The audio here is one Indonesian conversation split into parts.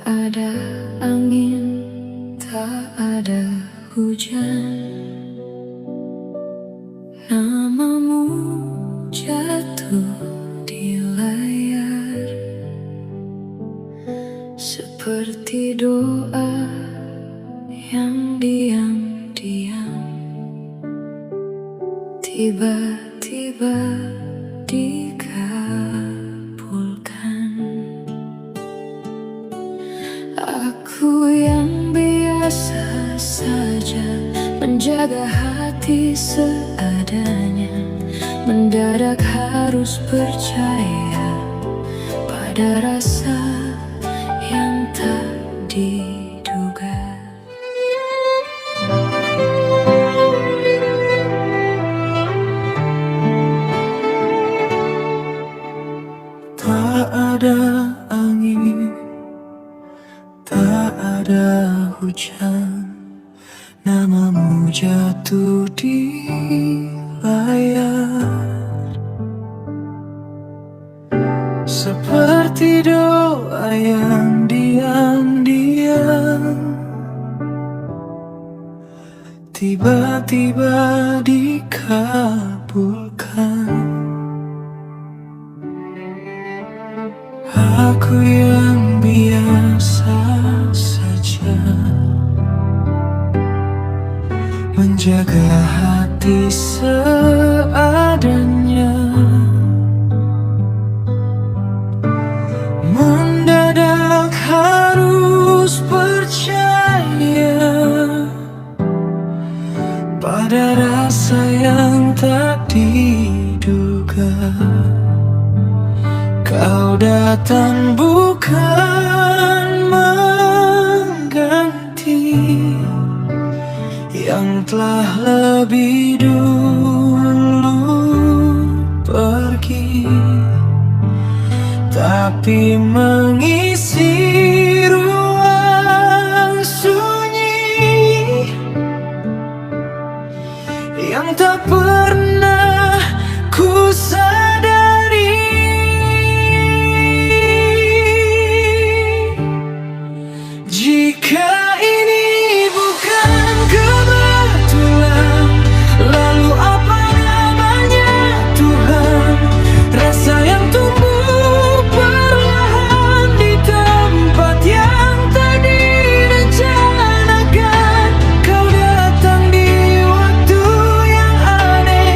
ada angin, tak ada hujan. Namamu jatuh di layar, seperti doa yang diam-diam tiba-tiba dikabulkan. Aku yang biasa saja menjaga hati seadanya, mendadak harus percaya pada rasa yang tak diduga. Tak ada angin, tak ada hujan, namamu jatuh di layar, seperti doa yang diam-diam tiba-tiba dikabulkan. Aku yang biasa saja menjaga hati seadanya, mendadak harus percaya pada rasa yang tak diduga. Kau datang bukan mengganti yang telah lebih dulu pergi, tapi mengisi ruang sunyi yang tak pernah ku sadari. Jika ini bukan kebetulan, lalu apa namanya Tuhan? Rasa yang tumbuh perlahan di tempat yang tak direncanakan. Kau datang di waktu yang aneh,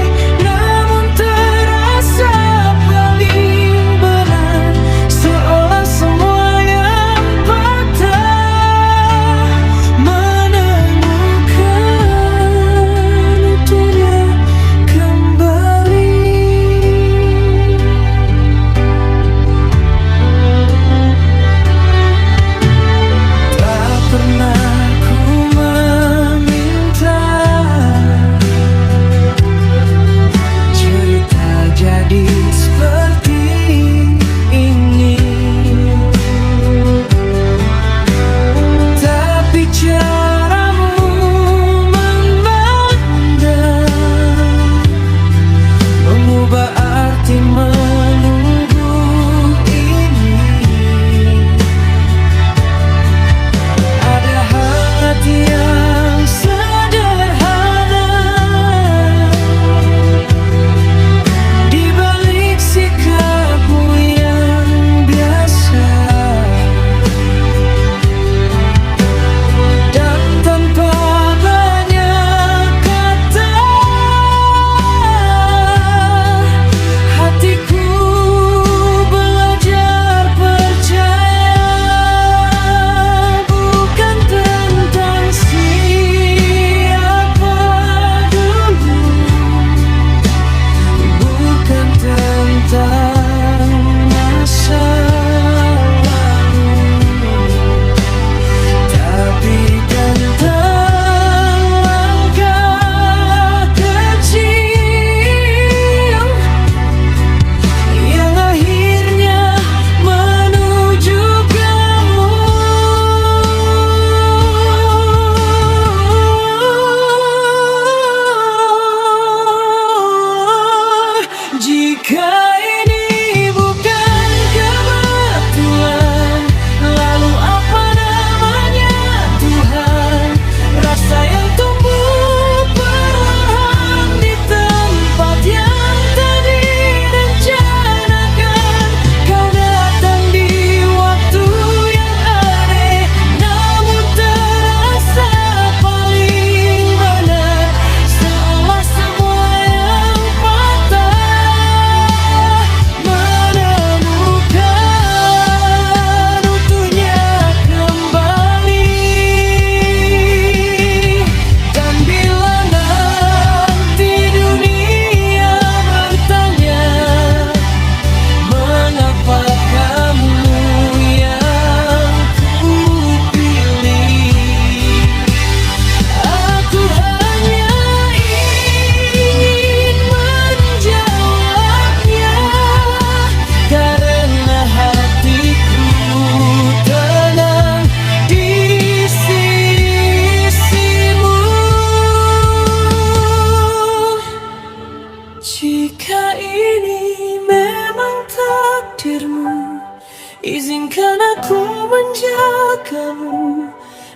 Izinkan aku menjagamu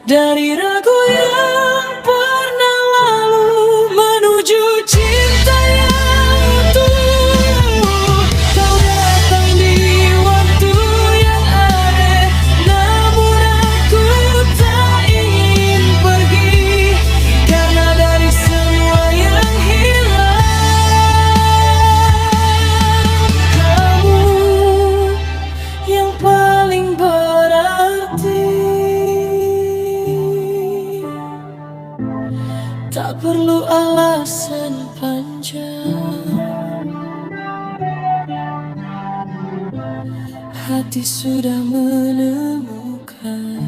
dari ragu yang pernah lalu, menuju cinta yang utuh. Kau datang di waktu yang aneh, namun aku tak ingin pergi, karena dari semua yang hilang, kamu yang paling berarti. Tak perlu alasan panjang, hati sudah menemukan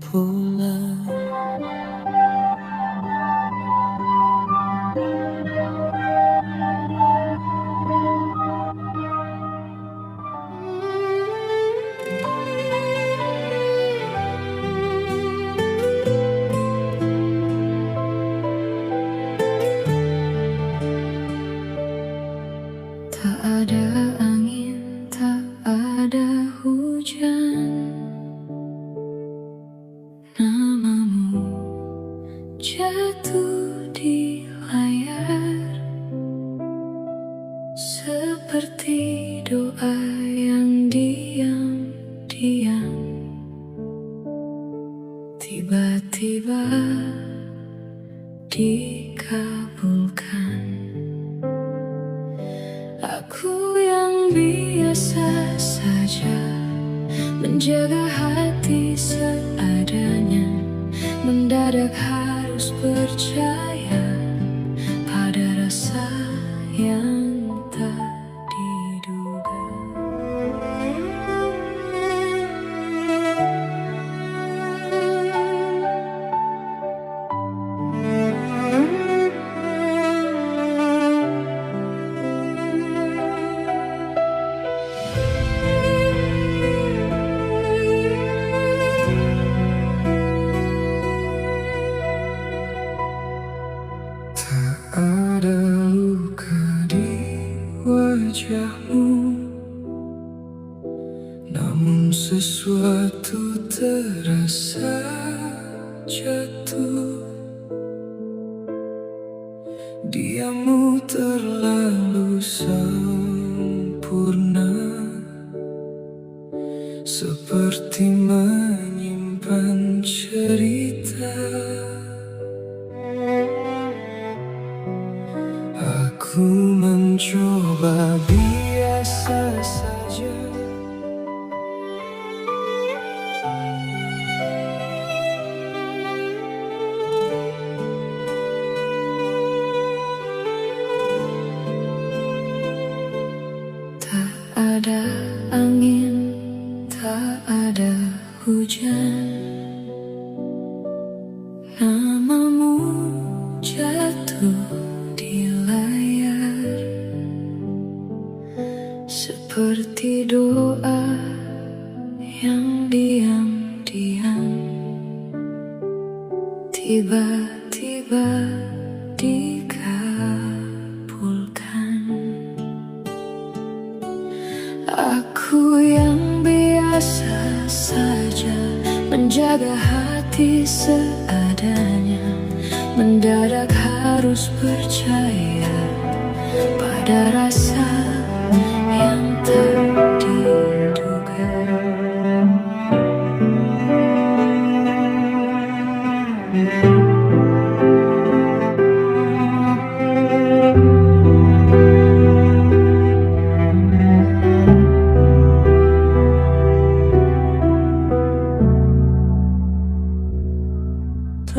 pulang. Tak ada angin, tak ada hujan, namamu jatuh di layar, seperti doa yang diam-diam tiba-tiba dikabulkan. Aku yang biasa saja menjaga hati seadanya, mendadak harus percaya pada rasa yang tak diduga. Ada luka di wajahmu, namun sesuatu terasa jatuh. Diammu terlalu sempurna, seperti menyimpan cerita. Aku mencoba biasa saja, Tak ada angin, tak ada hujan, namamu jatuh di layar, seperti doa yang diam-diam tiba-tiba dikabulkan. Aku yang biasa saja menjaga hati seadanya, mendadak harus percaya pada rasa yang tak diduga.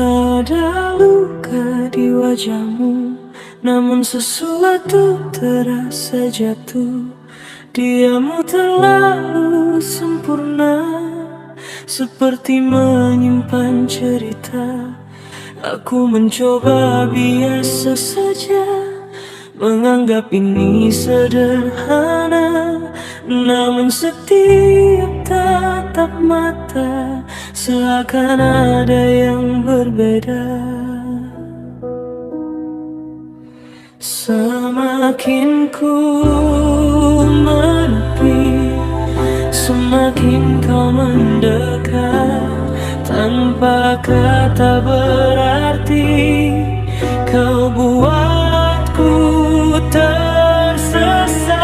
tak ada luka di wajahmu, namun sesuatu terasa jatuh. Diammu terlalu sempurna, seperti menyimpan cerita. Aku mencoba biasa saja, menganggap ini sederhana, namun setiap tatap mata seakan ada yang berbeda. Semakin ku menepi, kata berarti, kau buatku tersesat.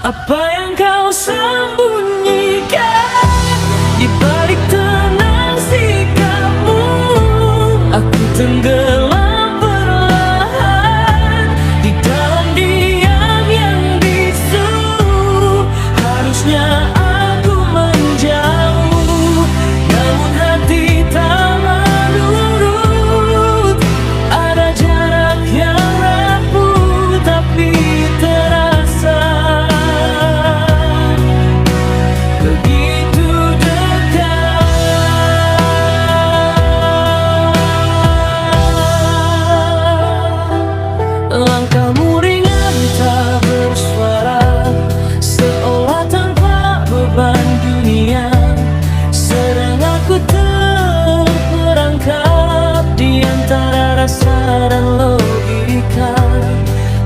Apa yang kau sembunyikan di balik tenang sikapmu? Aku tenggelam perlahan di dalam diam yang bisu. Harusnya aku menjauh, namun hati tak menurut. Ada jarak yang rapuh tapi terasa begitu dekat. Langkahmu ringan tak bersuara, seolah tanpa beban dunia. Sedang aku terperangkap di antara rasa dan logika.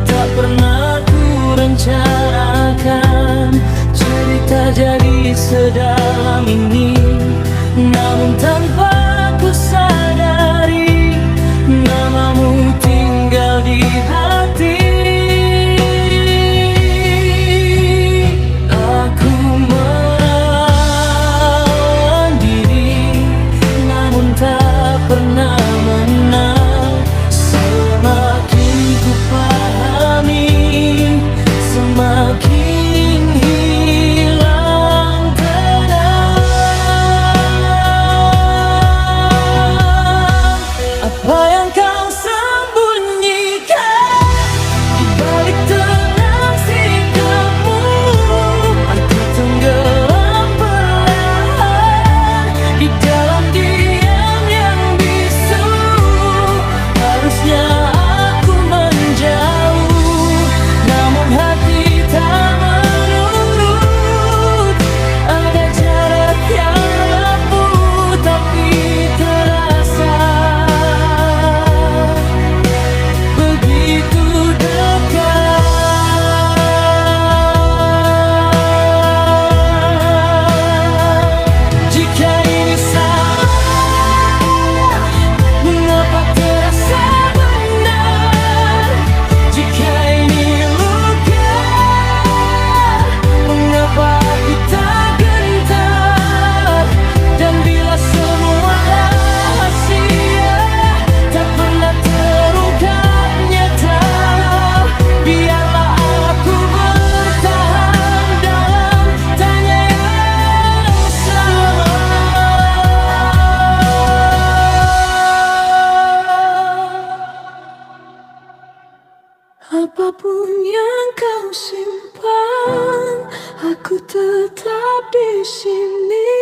Tak pernah ku rencanakan cerita jadi sedalam ini, namun tanpa ku sadari namamu tinggal di hati. Aku melawan diri, namun tak pernah menang. Semakin ku pahami, semakin hilang tenang. Apa yang kau sembunyikan di balik tenang sikapmu? Aku tenggelam perlahan di dalam diam yang bisu. Harusnya aku menjauh, namun hati tak menurut. Ada jarak yang rapuh tapi terasa begitu dekat. Jika ini salah, mengapa terasa benar? Jika ini luka, mengapa aku tak gentar? Dan bila semua rahasia tak pernah terungkap nyata, biarlah aku bertahan dalam tanya yang sama. Apapun yang kau simpan, aku tetap di sini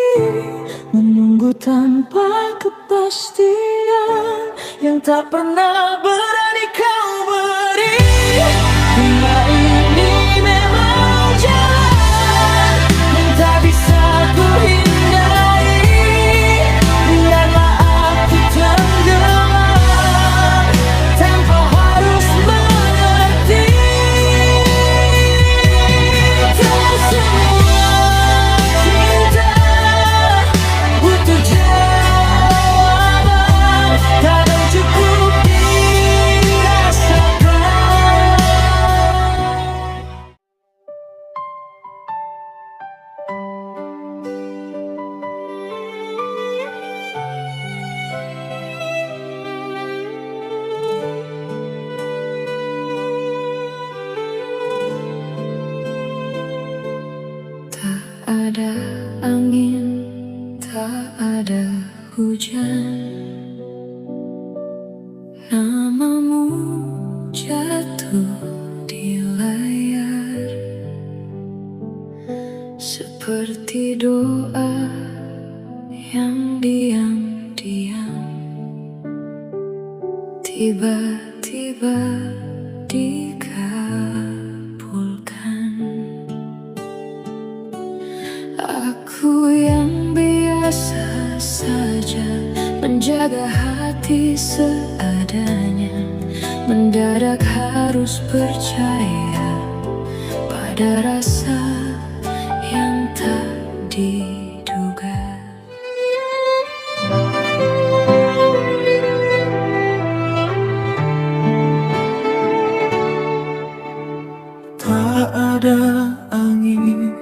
menunggu tanpa kepastian yang tak pernah berani kau beri. Bila ini memang jalan yang tak bisa ku hindari, biarlah aku tenggelam tanpa harus mengerti. Tak semua cinta butuh jawaban, kadang cukup dirasakan. Tak ada angin, tak ada hujan, namamu jatuh di layar seperti doa yang diam-diam tiba-tiba dikabulkan. Aku yang biasa saja menjaga hati seadanya, mendadak harus percaya pada rasa yang tak diduga. Tak ada angin,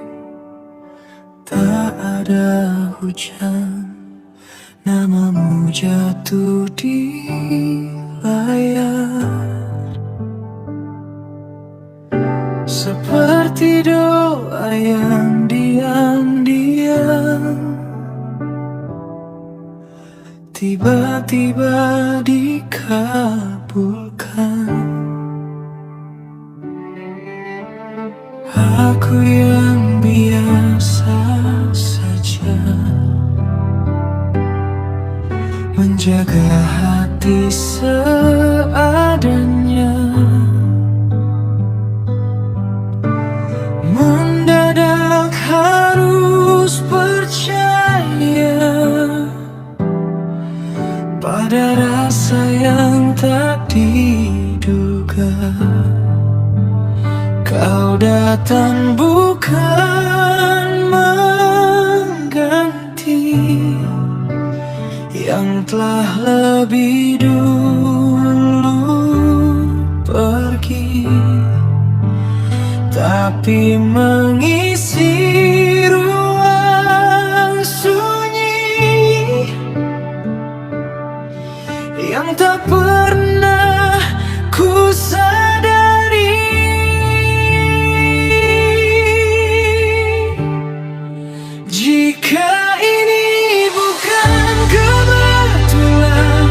tak ada hujan, namamu jatuh di layar. Seperti doa yang diam-diam tiba-tiba dikabulkan. Aku yang biasa saja menjaga hati seadanya. Mendadak harus percaya pada rasa yang tak diduga. Kau datang bukan mengganti yang telah lebih dulu pergi, tapi mengisi ruang sunyi yang tak pernah ku sadari. Jika ini bukan kebetulan,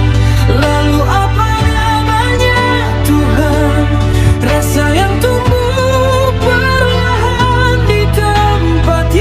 lalu apa namanya Tuhan? Rasa yang tumbuh perlahan di tempat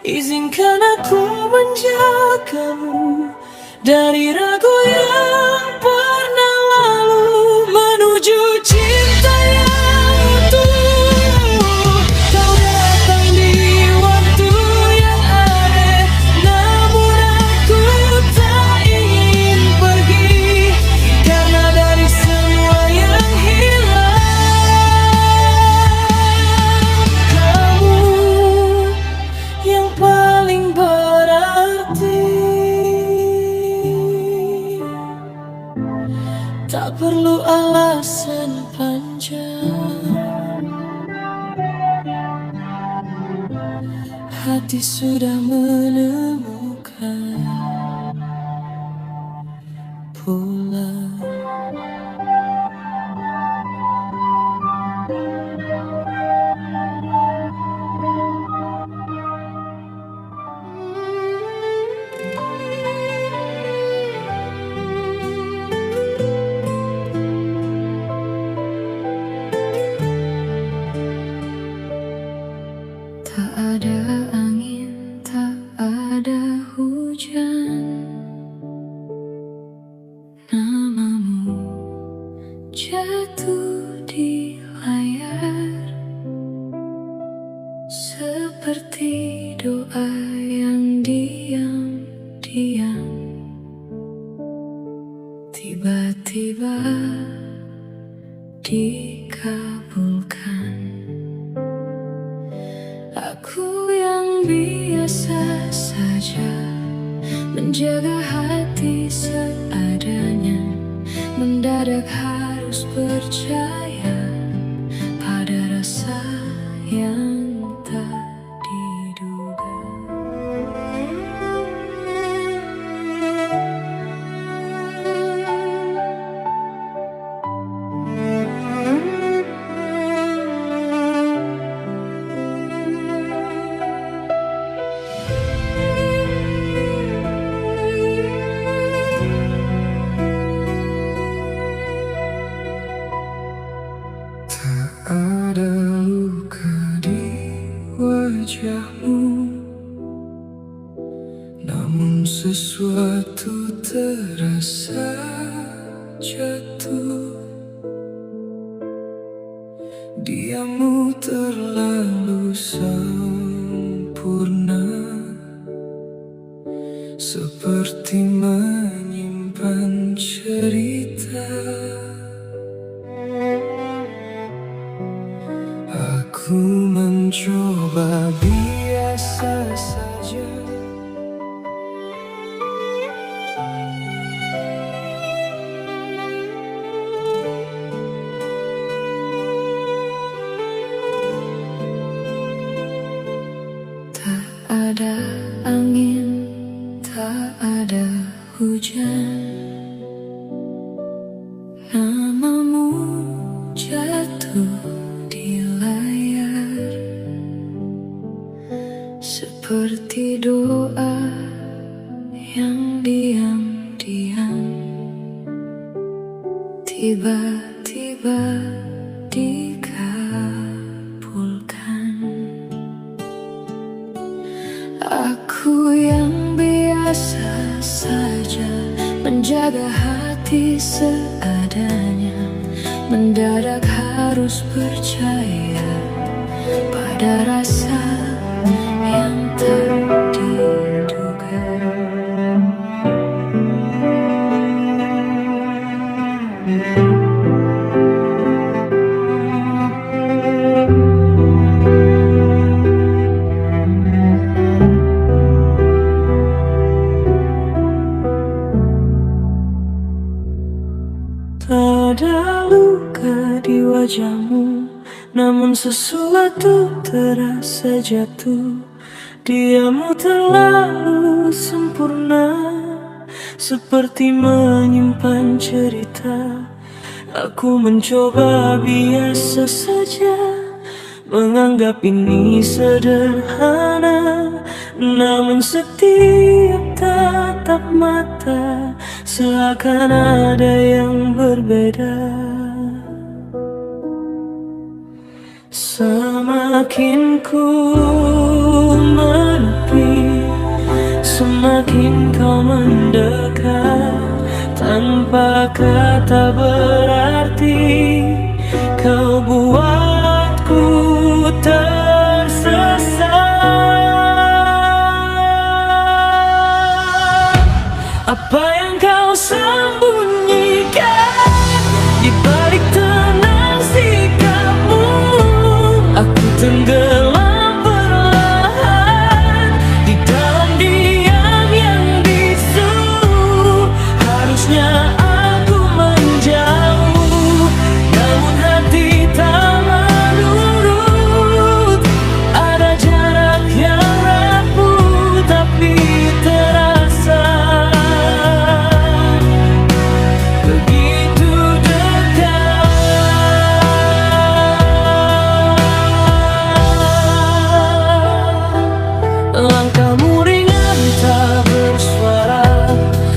Izinkan aku menjagamu dari ragu yang pernah lalu, menuju cinta yang utuh. Kau datang di waktu yang aneh, namun aku tak ingin pergi, karena dari semua yang hilang, kamu yang paling berarti. Tak perlu alasan panjang, hati sudah menemukan pulang. Tak ada angin, tak ada hujan, namamu jatuh di layar, seperti doa yang diam-diam tiba-tiba dikabulkan. Aku yang biasa saja menjaga hati seadanya, mendadak harus percaya pada rasa yang tak diduga. Ada luka di wajahmu, namun sesuatu terasa jatuh. Diammu terlalu sempurna, seperti menyimpan cerita. Aku mencoba biasa saja, Tak ada angin, tak ada hujan, namamu jatuh di layar, seperti doa yang diam-diam tiba-tiba dikabulkan. Aku yang biasa saja menjaga hati seadanya, mendadak harus percaya pada rasa yang tak diduga. tak ada luka di wajahmu, namun sesuatu terasa jatuh. Diammu terlalu sempurna, seperti menyimpan cerita. Aku mencoba biasa saja, menganggap ini sederhana, namun setiap tatap mata seakan ada yang berbeda. Semakin ku menepi, semakin kau mendekat. Tanpa kata berarti kau buatku tersesat. Apa yang kau sembunyikan di balik tenang sikapmu? Aku tenggelam perlahan di dalam diam yang bisu. Harusnya aku menjauh, namun hati tak menurut. Ada jarak yang rapuh tapi terasa begitu dekat. Langkahmu ringan tak bersuara,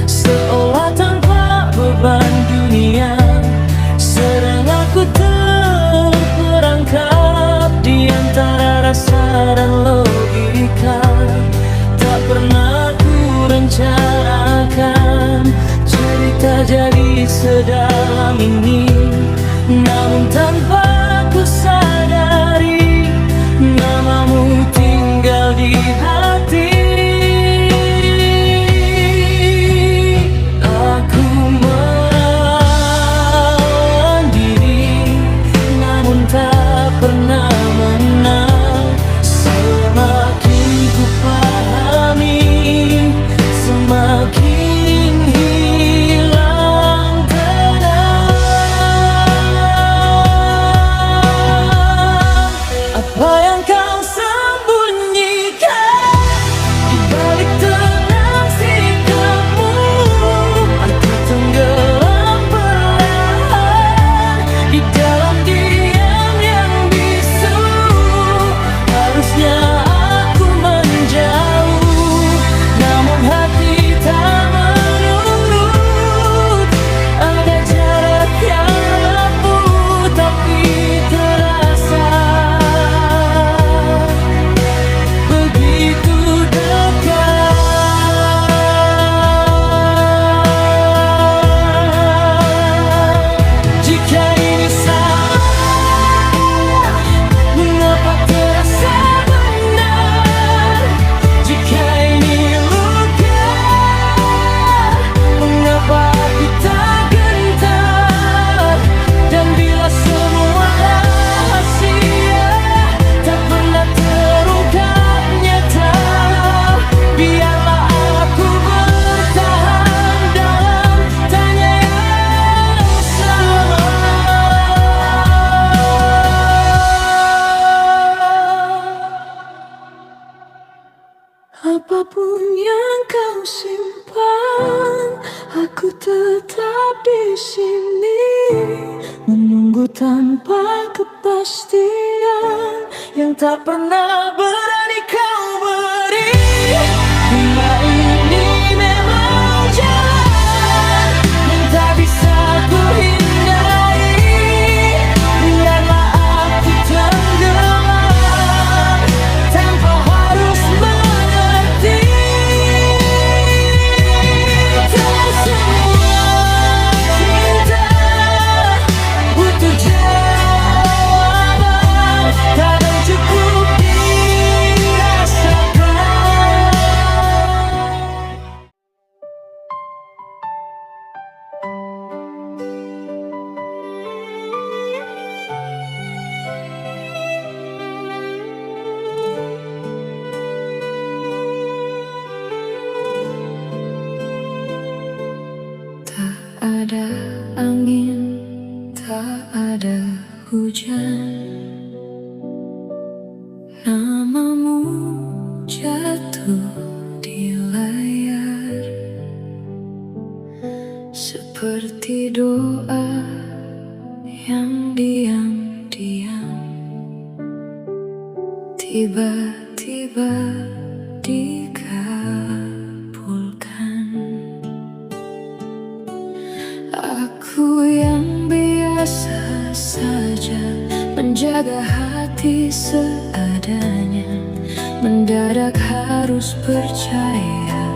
seolah tanpa beban dunia. Sedang aku terperangkap di antara rasa dan logika. Tak pernah ku rencanakan cerita jadi sedalam ini, namun tanpa ku sadari namamu tinggal di hati. Aku melawan diri, namun tak pernah menang. Semakin ku pahami, semakin hilang tenang. Apa yang kau sembunyikan di balik tenang sikapmu? Aku tenggelam perlahan di dalam diam yang bisu. Harusnya aku menjauh, namun hati tak menurut. Ada jarak yang rapuh tapi terasa begitu dekat. Jika ini salah, mengapa terasa benar? Jika ini luka, mengapa aku tak gentar? Dan bila semua rahasia tak pernah terungkap nyata, biarlah aku bertahan dalam tanya yang sama. Apapun yang kau simpan, aku tetap di sini, menunggu tanpa kepastian yang tak pernah berani kau beri. Bila ini memang jalan yang tak bisa ku hindari, biarlah aku tenggelam tanpa harus mengerti. Tak semua cinta butuh jawaban, kadang cukup dirasakan. Tak ada angin, tak ada hujan, namamu jatuh di layar seperti doa yang diam-diam tiba-tiba dikabulkan. Aku yang biasa saja menjaga hati seadanya, mendadak harus percaya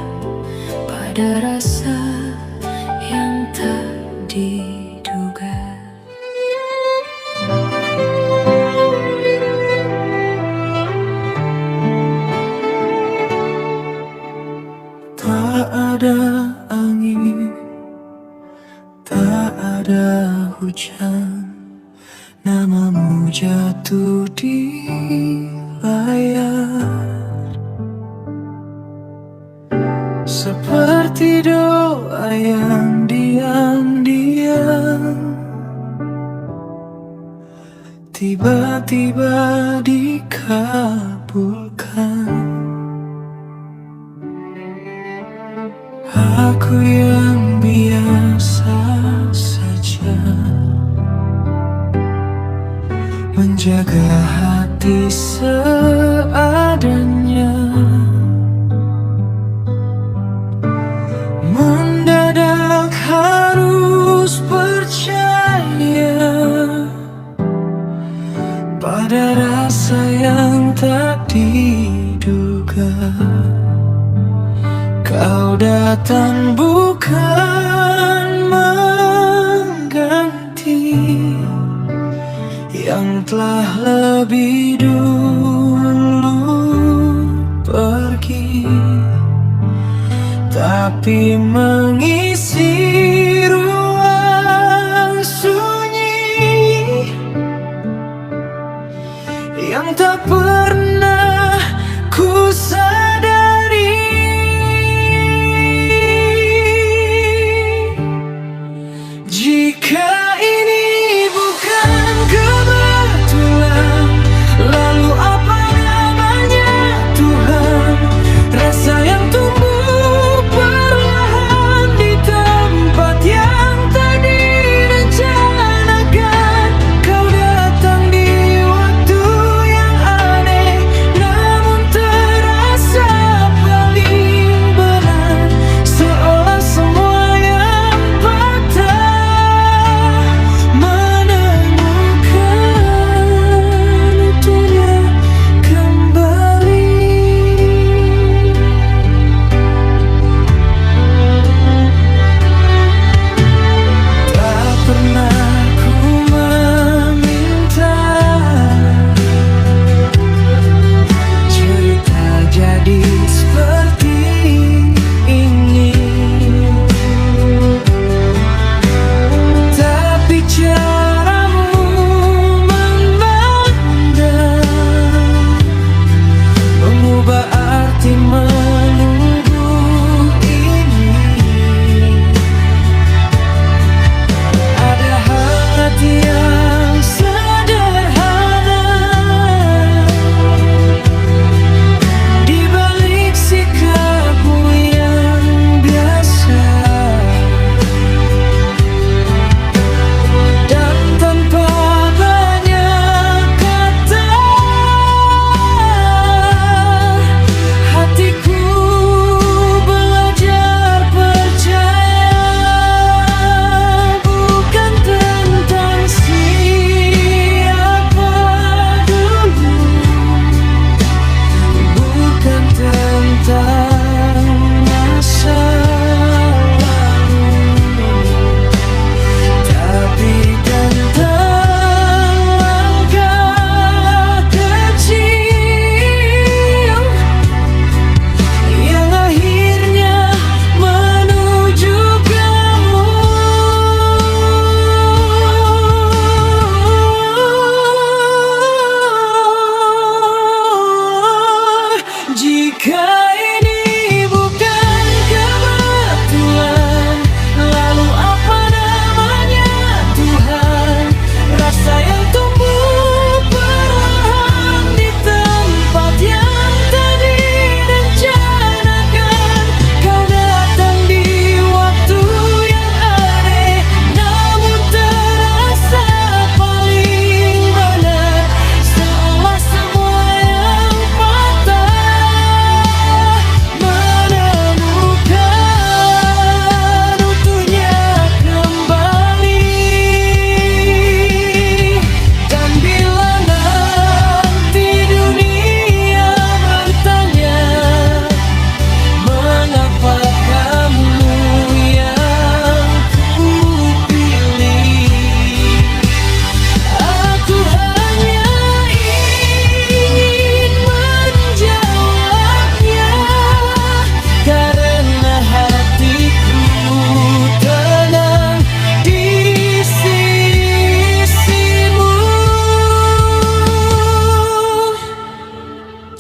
pada rasa yang tak diduga. Tak ada angin, tak ada hujan, namamu jatuh di layar. Seperti doa yang diam-diam tiba-tiba dikabulkan. Aku yang biasa saja menjaga hati seadanya, mendadak harus percaya pada rasa yang tak diduga. Kau datang bukan mengganti yang telah lebih dulu pergi, tapi mengisi ruang sunyi yang tak pernah ku sadari. Jika ini bukan kebetulan, lalu apa namanya Tuhan? Rasa yang tumbuh perlahan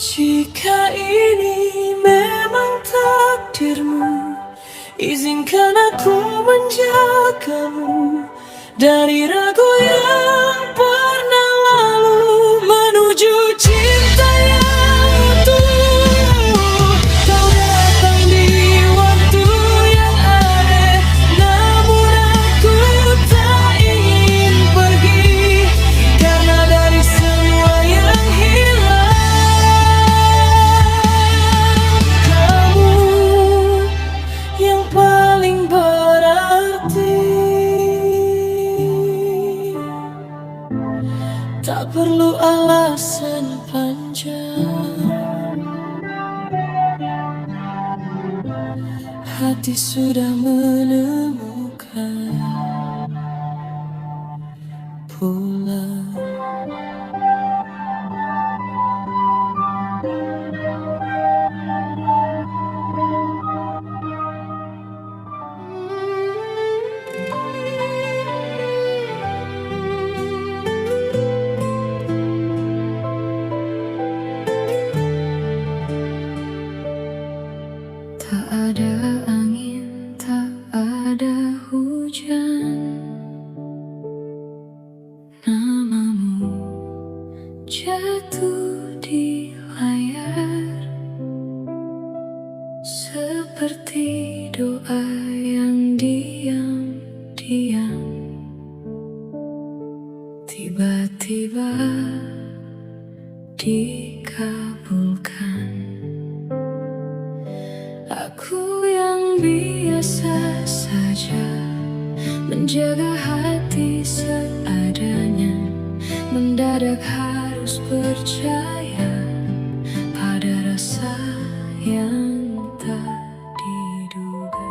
Jika ini memang takdirmu, izinkan aku menjagamu dari ragu yang pernah lalu menuju cinta yang utuh. Kau datang di waktu yang aneh, namun aku tak ingin pergi, karena dari semua yang hilang, kamu yang paling berarti. Tak perlu alasan panjang, hati sudah menemukan pulang. Tak ada angin, tak ada hujan, namamu jatuh di layar seperti doa yang diam-diam tiba-tiba dikabulkan. Aku yang biasa saja menjaga hati seadanya, mendadak harus percaya pada rasa yang tak diduga.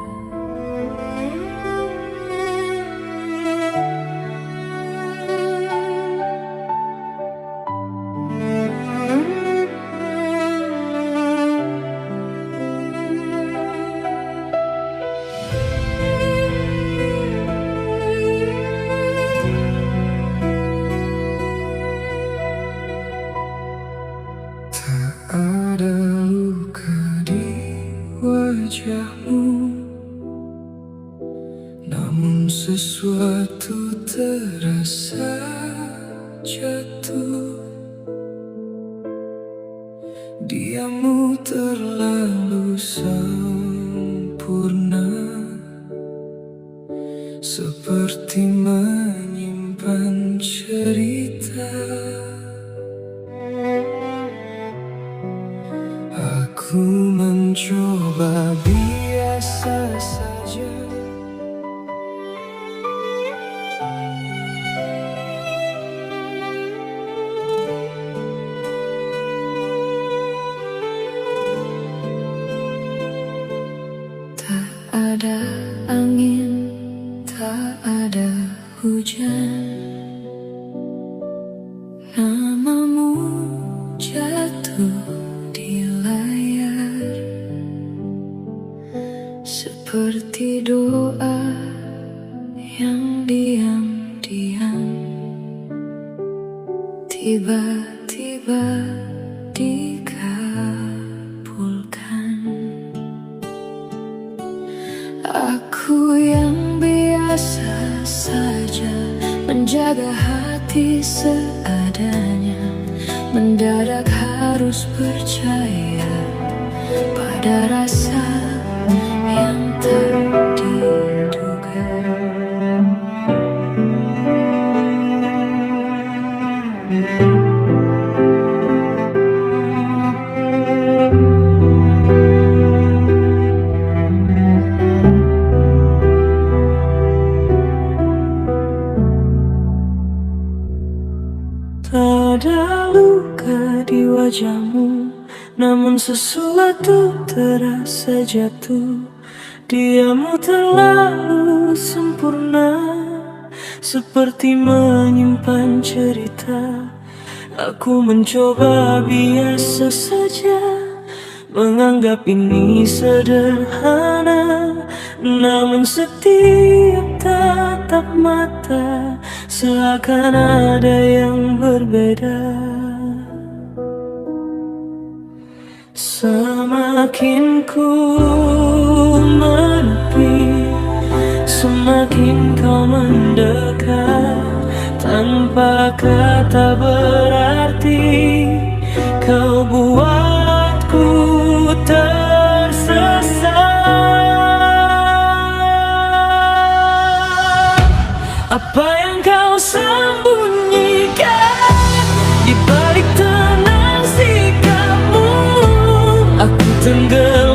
Ada luka di wajahmu, namun sesuatu terasa jatuh. Diammu terlalu sempurna, seperti menyimpan cerita. Aku mencoba biasa saja, Tak ada angin, tak ada hujan, namamu jatuh di layar seperti doa yang diam-diam tiba-tiba dikabulkan. Aku yang biasa saja menjaga hati seadanya, mendadak harus percaya pada rasa yang tak diduga. tak ada luka di wajahmu, namun sesuatu terasa jatuh. Diammu terlalu sempurna, seperti menyimpan cerita. Aku mencoba biasa saja, menganggap ini sederhana, namun setiap tatap mata seakan ada yang berbeda. Semakin ku menepi, semakin kau mendekat. Tanpa kata berarti, kau buatku tersesat. Apa yang kau sembunyikan di balik tenang sikapmu? Aku tenggelam